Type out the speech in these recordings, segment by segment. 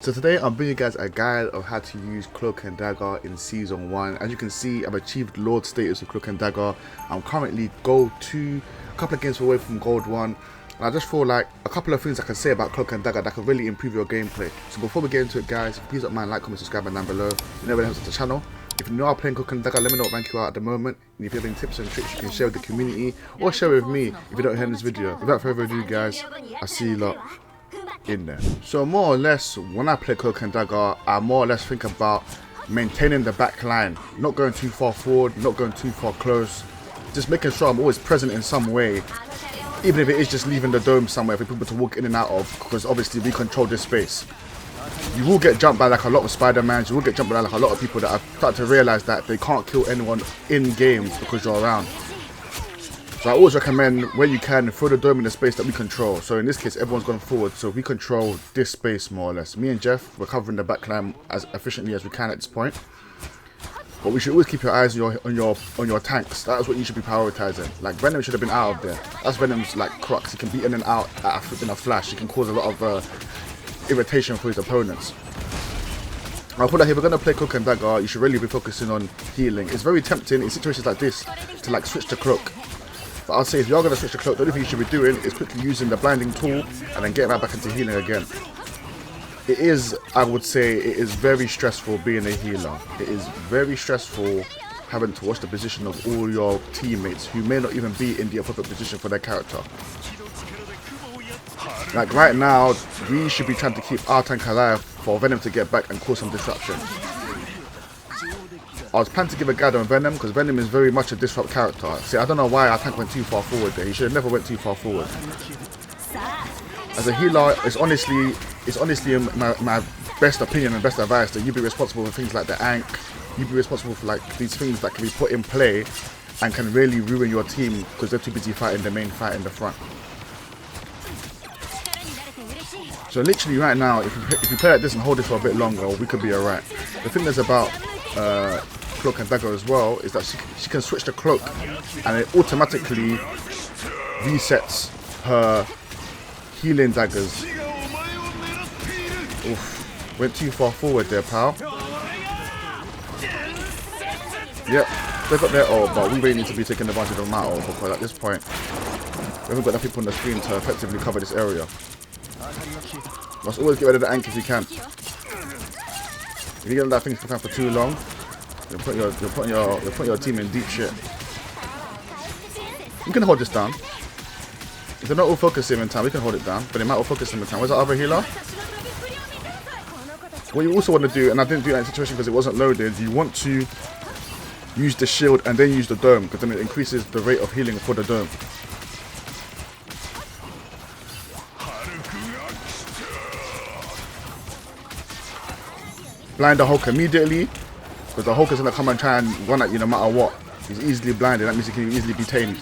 So today I'm bringing you guys a guide of how to use Cloak and Dagger in Season 1. As you can see, I've achieved Lord status with Cloak and Dagger. I'm currently Gold 2, a couple of games away from Gold 1. And I just feel like a couple of things I can say about Cloak and Dagger that could really improve your gameplay. So before we get into it guys, please don't mind, like, comment, subscribe and down below. You know what helps the channel. If you are playing Cloak and Dagger, let me know what rank you are at the moment. And if you have any tips and tricks you can share with the community or share with me if you don't hear in this video. Without further ado guys, I'll see you lot in there. So more or less, when I play Cloak and Dagger, I more or less think about maintaining the back line, not going too far forward, not going too far close, just making sure I'm always present in some way, even if it is just leaving the dome somewhere for people to walk in and out of, because obviously we control this space. You will get jumped by like a lot of Spider-Mans, you will get jumped by like a lot of people that have started to realise that they can't kill anyone in games because you're around. So I always recommend, when you can, throw the dome in the space that we control. So in this case, everyone's gone forward, so we control this space more or less. Me and Jeff, we're covering the backline as efficiently as we can at this point. But we should always keep your eyes on your tanks. That's what you should be prioritizing. Like Venom should have been out of there. That's Venom's like crux. He can be in and out in a flash. He can cause a lot of irritation for his opponents. I feel like if we're gonna play Cloak and Dagger, you should really be focusing on healing. It's very tempting in situations like this to like switch to Cloak. But I'll say if you're going to switch to Cloak, the only thing you should be doing is quickly using the blinding tool and then getting right back into healing again. It is, I would say, it is very stressful being a healer. It is very stressful having to watch the position of all your teammates who may not even be in the appropriate position for their character. Like right now, we should be trying to keep our tank alive for Venom to get back and cause some disruption. I was planning to give a guide on Venom because Venom is very much a disrupt character. See, I don't know why our tank went too far forward there. He should have never went too far forward. As a healer, it's honestly my best opinion and best advice that you be responsible for things like the Ankh. You be responsible for like these things that can be put in play and can really ruin your team because they're too busy fighting the main fight in the front. So literally right now, if you play like this and hold it for a bit longer, we could be alright. The thing that's about Cloak and Dagger as well is that she can switch the Cloak and it automatically resets her healing daggers. Oof, went too far forward there, pal. Yep, they got their ult, but we really need to be taking advantage of my ult because at this point we haven't got enough people on the screen to effectively cover this area. Must always get rid of the Ankh if you can. If you get on that thing for too long, you're putting your team in deep shit. You can hold this down. If they're not all focusing in time, we can hold it down. But they might all focus in time. Where's the other healer? What you also want to do, and I didn't do that in the situation because it wasn't loaded, you want to use the shield and then use the dome because then it increases the rate of healing for the dome. Blind the Hulk immediately, because the Hulk is going to come and try and run at you no matter what. He's easily blinded, that means he can easily be tamed.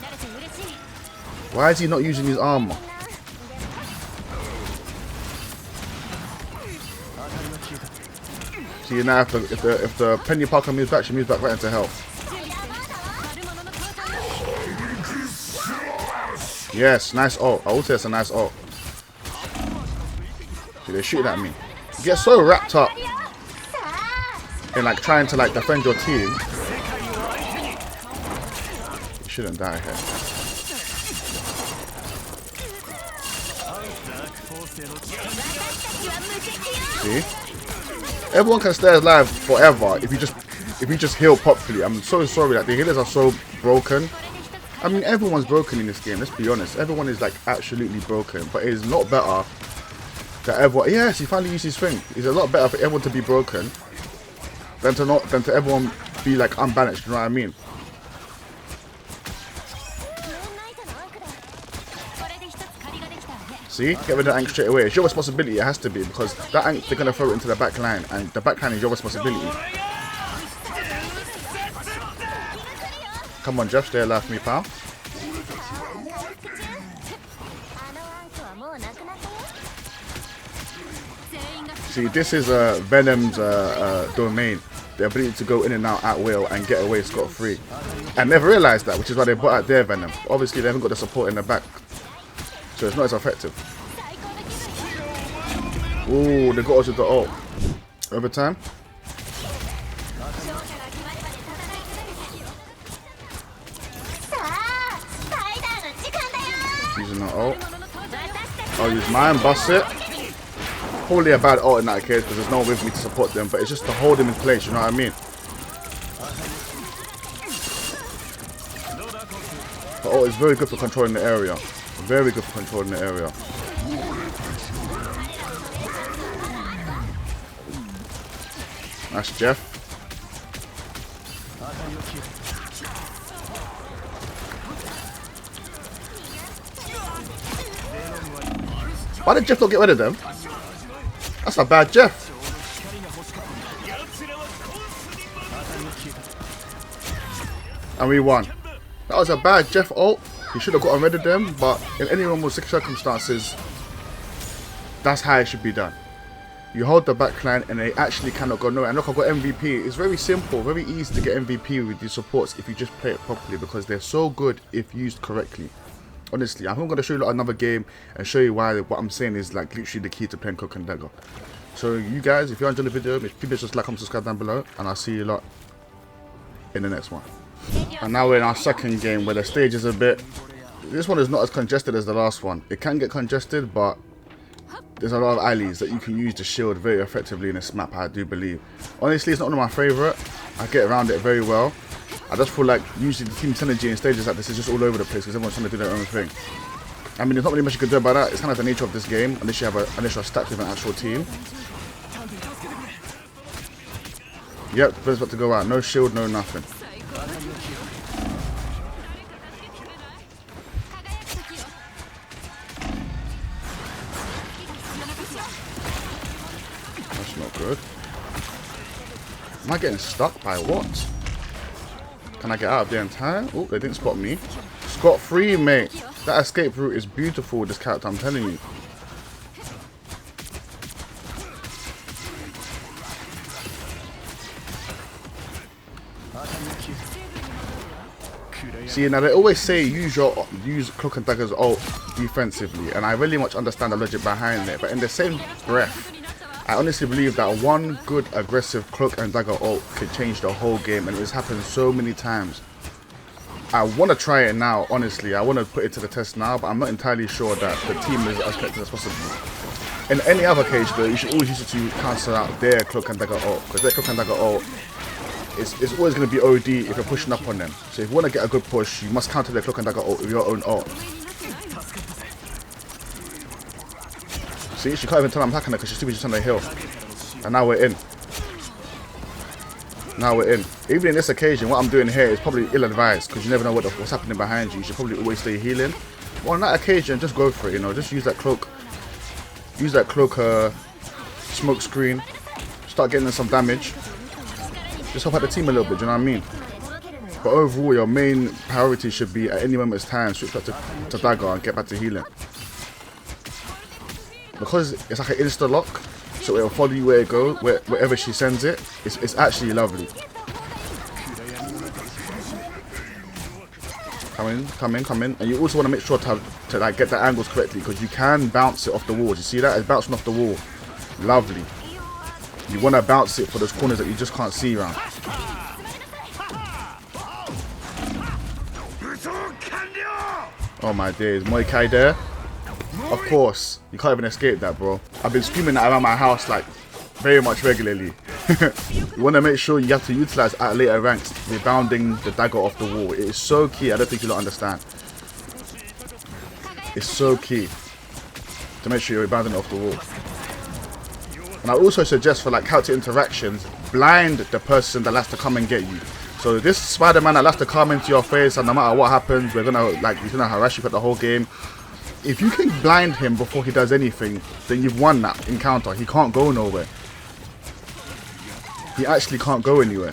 Why is he not using his armor? See now, if the Penny Parker moves back, she moves back right into hell. Yes, nice ult. I will say it's a nice ult. See, they're shooting at me. You get so wrapped up in like trying to like defend your team. You shouldn't die here. See? Everyone can stay alive forever if you just heal properly. I'm so sorry that the healers are so broken. I mean, everyone's broken in this game, let's be honest. Everyone is like absolutely broken, but it is a lot better that everyone, yes, he finally used his thing. It's a lot better for everyone to be broken than to everyone be like unbalanced, you know what I mean? See? Get rid of the Ankh straight away. It's your responsibility, it has to be, because that Ankh, they're going to throw it into the back line, and the back line is your responsibility. Come on, Jeff, stay alive for me, pal. See, this is Venom's domain. The ability to go in and out at will and get away scot-free. And never realised that, which is why they brought out their Venom. Obviously, they haven't got the support in the back, so it's not as effective. Ooh, they got us with the ult. Overtime. Using the ult. I'll use mine, bust it. Probably a bad ult in that case because there's no one with me to support them, but it's just to hold them in place, you know what I mean? The ult is very good for controlling the area. Very good for controlling the area. That's Jeff. Why did Jeff not get rid of them? That's a bad Jeff. And we won. That was a bad Jeff ult. He should have gotten rid of them, but in any normal circumstances, that's how it should be done. You hold the backline and they actually cannot go nowhere. And look, I've got MVP. It's very simple, very easy to get MVP with these supports if you just play it properly because they're so good if used correctly. Honestly, I'm going to show you another game and show you why what I'm saying is like literally the key to playing Cloak and Dagger. So you guys, if you enjoyed the video, please just like, comment, subscribe down below, and I'll see you lot in the next one. And now we're in our second game where the stage is a bit... This one is not as congested as the last one. It can get congested, but there's a lot of alleys that you can use to shield very effectively in this map, I do believe. Honestly, it's not one of my favourite. I get around it very well. I just feel like usually the team synergy in stages like this is just all over the place because everyone's trying to do their own thing. I mean, there's not really much you can do about that. It's kind of the nature of this game, unless you have unless you're stacked with an actual team. Yep, Ben's about to go out. No shield, no nothing. That's not good. Am I getting stuck by what? Can I get out of there in time? Oh, they didn't spot me. Scot-free, mate. That escape route is beautiful with this character, I'm telling you. See, now they always say use Cloak and Dagger's ult defensively, and I really much understand the logic behind it, but in the same breath, I honestly believe that one good aggressive Cloak and Dagger ult could change the whole game, and it's happened so many times. I want to try it now, honestly. I want to put it to the test now, but I'm not entirely sure that the team is as connected as possible. In any other case, though, you should always use it to cancel out their Cloak and Dagger ult, because their Cloak and Dagger ult it's always going to be OD if you're pushing up on them. So if you want to get a good push, you must counter their Cloak and Dagger ult with your own ult. See, she can't even tell I'm attacking her because she's too busy on the hill. And now we're in. Now we're in. Even in this occasion, what I'm doing here is probably ill-advised because you never know what's happening behind you. You should probably always stay healing. Well, on that occasion, just go for it, you know. Just use that cloak. Use that cloak smoke screen. Start getting some damage. Just help out the team a little bit, do you know what I mean? But overall, your main priority should be at any moment's time, switch back to Dagger and get back to healing. Because it's like an insta-lock, so it'll follow you where it goes, wherever she sends it. It's actually lovely. Come in. And you also want to make sure to like get the angles correctly, because you can bounce it off the walls. You see that? It's bouncing off the wall. Lovely. You want to bounce it for those corners that you just can't see around. Oh my days, Muay Thai there? Of course, you can't even escape that, bro. I've been screaming that around my house like very much regularly. You want to make sure you have to utilize at later ranks rebounding the dagger off the wall. It is so key. I don't think you don't understand. It's so key to make sure you're rebounding it off the wall. And I also suggest for like character interactions, blind the person that likes to come and get you. So this Spider-Man that likes to come into your face, and no matter what happens, he's gonna harass you for the whole game. If you can blind him before he does anything, then you've won that encounter. He can't go nowhere. He actually can't go anywhere.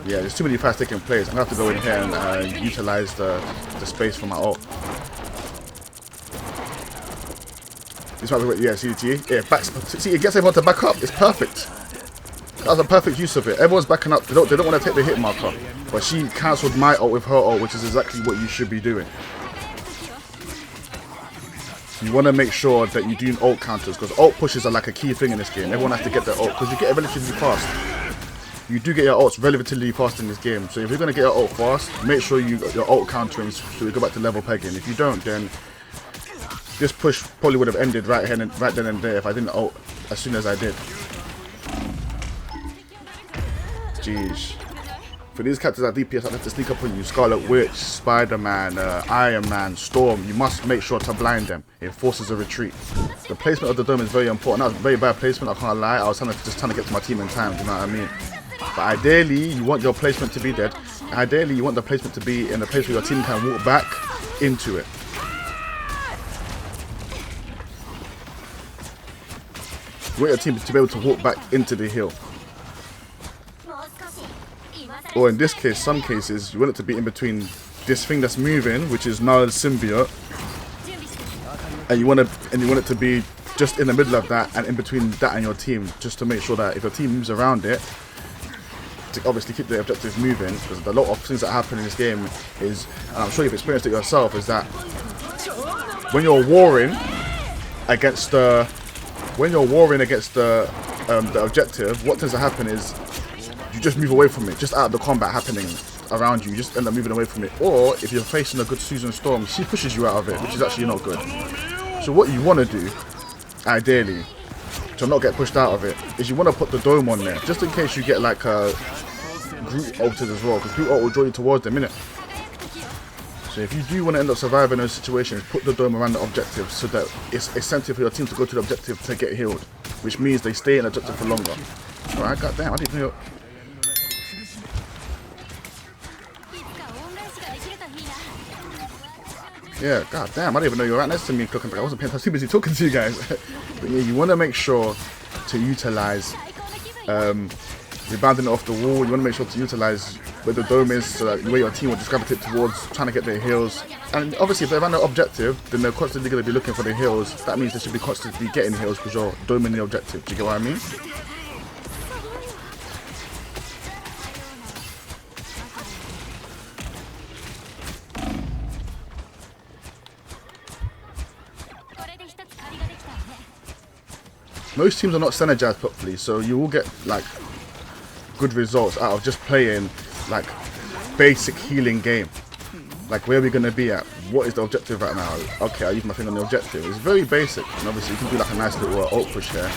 Yeah, there's too many fights taking place. I'm gonna have to go in here and utilize the space for my ult. This might be, yeah, CDT. Yeah, see, it gets everyone to back up. It's perfect. That was a perfect use of it. Everyone's backing up. They don't want to take the hit marker. But she cancelled my ult with her ult, which is exactly what you should be doing. you want to make sure that you're doing ult counters, because ult pushes are like a key thing in this game. Everyone has to get their ult, because you get it relatively fast. You do get your ults relatively fast in this game. So if you're going to get your ult fast, make sure you got your ult countering so you go back to level pegging. If you don't, then this push probably would have ended right then and there if I didn't ult as soon as I did. Jeez. For these characters at DPS, I have to sneak up on you. Scarlet Witch, Spider-Man, Iron Man, Storm. You must make sure to blind them. It forces a retreat. The placement of the dome is very important. That was very bad placement, I can't lie. I was just trying to get to my team in time, do you know what I mean? But ideally, you want your placement to be dead. Ideally, you want the placement to be in a place where your team can walk back into it. You want your team to be able to walk back into the hill. Or in this case, some cases, you want it to be in between this thing that's moving, which is now a symbiote, and you want it to be just in the middle of that and in between that and your team, just to make sure that if your team moves around it, to obviously keep the objective moving. Because a lot of things that happen in this game is, and I'm sure you've experienced it yourself, is that when you're warring against the objective, what tends to happen is you just move away from it, just out of the combat happening around you. You just end up moving away from it. Or if you're facing a good Susan Storm, she pushes you out of it, which is actually not good. So what you want to do, ideally, to not get pushed out of it, is you want to put the dome on there, just in case you get like a Groot ulted as well, because Groot ult will draw you towards them, innit? So if you do want to end up surviving those situations, put the dome around the objective so that it's incentive for your team to go to the objective to get healed, which means they stay in the objective for longer. Alright, goddamn, I didn't know. Yeah, goddamn, I didn't even know you were right next to me, CLOAK and Dagger. I wasn't paying attention, too busy talking to you guys. But yeah, you want to make sure to utilize rebounding it off the wall. You want to make sure to utilize where the dome is, so that where your team will just gravitate towards, trying to get their heals. And obviously, if they're on the objective, then they're constantly going to be looking for the heals. That means they should be constantly getting heals because you're doming the objective. Do you get what I mean? Most teams are not synergized properly, so you will get like good results out of just playing like basic healing game. Like, where are we gonna be at? What is the objective right now? Okay, I'll use my thing on the objective. It's very basic, and obviously you can do like a nice little ult push here.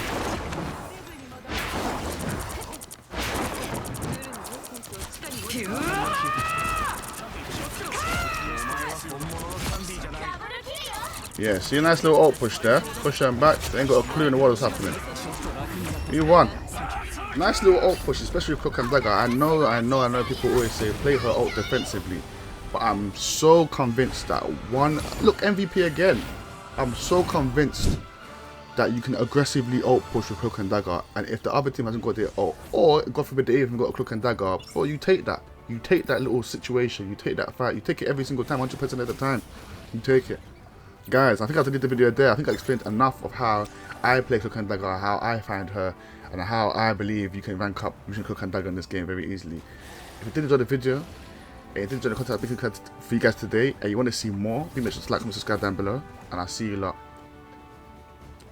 Yeah, see a nice little ult push there. Push them back. They ain't got a clue in the world what's happening. You won. Nice little ult push, especially with CLOAK and Dagger. I know people always say play her ult defensively. But I'm so convinced that look, MVP again. I'm so convinced that you can aggressively ult push with CLOAK and Dagger. And if the other team hasn't got their ult, or God forbid they even got a CLOAK and Dagger, well, you take that. You take that little situation. You take that fight. You take it every single time, 100% of the time. You take it. Guys, I think I have to leave the video there. I think I explained enough of how I play CLOAK and Dagger, how I find her, and how I believe you can rank up using CLOAK and Dagger in this game very easily. If you did enjoy the video, and you did enjoy the content I've been for you guys today, and you want to see more, make sure to like, comment, subscribe down below, and I'll see you lot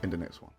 in the next one.